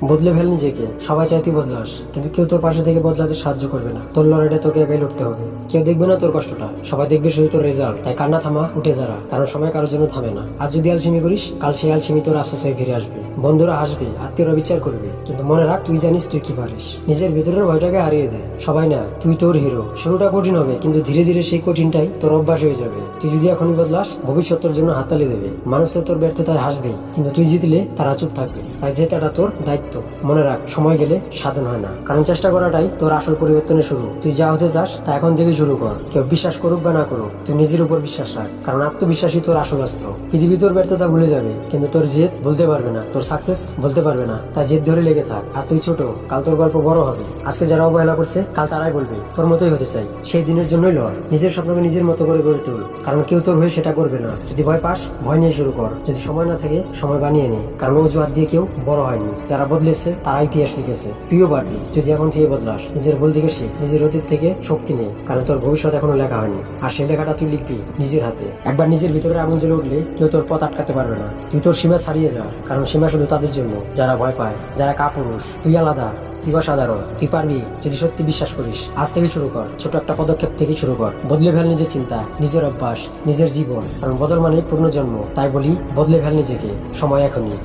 বদলে ফেল নিজেকে। সবাই চায় তুই বদলাস, কিন্তু কেউ তোর পাশে থেকে বদলাতে সাহায্য করবে না। তোর লড়াইটা তোকে একাই লড়তে হবে। কেউ দেখবে না তোর কষ্টটা, সবাই দেখবে শুধু তোর রেজাল্ট। তাই কান্না থামা, উঠে দাঁড়া, কারণ সময় কারোর জন্য থামে না। আজ যদি আলসেমি করিস, কাল সেই আলসেমি তোর আফসোস হয়ে ফিরে আসবে। বন্ধুরা হাসবে, আত্মীয়রা বিচার করবে, কিন্তু মনে রাখ তুই জানিস তুই কি পারিস। নিজের ভেতরের ভয়টাকে হারিয়ে দে। সবাই না, তুই তোর হিরো। শুরুটা কঠিন হবে, কিন্তু ধীরে ধীরে সেই কঠিনটাই তোর অভ্যাস হয়ে যাবে। তুই যদি এখনই বদলাস, ভবিষ্যৎ তোর জন্য হাততালি দেবে। মানুষ তো তোর ব্যর্থতায় হাসবে, কিন্তু তুই জিতলে তারা চুপ থাকবে। তাই জেতাটা তোর দায়িত্ব। মনে রাখ, সময় গেলে সাধন হয় না, কারণ চেষ্টা করাটাই তোর আসল পরিবর্তনের শুরু। তুই যা হতে চাস তা এখন থেকে শুরু কর। কেউ বিশ্বাস করুক বা না করুক, তুই নিজের উপর বিশ্বাস রাখ, কারণ আত্মবিশ্বাসী তোর আসল অস্ত্র। পৃথিবী তোর ব্যর্থতা ভুলে যাবে, কিন্তু তোর জেদ বলতে পারবে না, তোর সাকসেস বলতে পারবে না। তাই জেদ ধরে লেগে থাক। আজ তুই ছোট, কাল তোর গল্প বড় হবে। আজকে যারা অবহেলা করছে, কাল তারাই বলবে তোর মতোই হতে চাই। সেই দিনের জন্যই লড়। নিজের স্বপ্নকে নিজের মতো করে গড়ে তোল, কারণ কেউ তোর হয়ে সেটা করবে না। যদি ভয় পাস, ভয় নিয়ে শুরু কর। যদি সময় না থাকে, সময় বানিয়ে নে, কারণ অজুহাত দিয়ে কেউ বড় হয়নি। যারা বদলেছে তারা ইতিহাস লিখেছে, তুইও পারবি যদি এখন থেকে বদলাস। নিজের ভুল থেকে শিখ, নিজের অতীত থেকে শক্তি নেই, কারণ তোর ভবিষ্যৎ এখনো লেখা হয়নি। আর সেই লেখাটা তুই লিখবি নিজের হাতে। একবার নিজের ভিতরে আগুন জ্বলে উঠলে কেউ তোর পথ আটকাতে পারবে না। তুই তোর সীমা ছাড়িয়ে যা, কারণ সীমা শুধু তাদের জন্য যারা ভয় পায়, যারা কাপুরুষ। তুই আলাদা, তুই অসাধারণ, তুই পারবি যদি সত্যি বিশ্বাস করিস। আজ থেকে শুরু কর, ছোট একটা পদক্ষেপ থেকে শুরু কর। বদলে ফেল নিজের চিন্তা, নিজের অভ্যাস, নিজের জীবন, কারণ বদল মানে পুনর্জন্ম। তাই বলি, বদলে ফেল নিজেকে, সময় এখনই।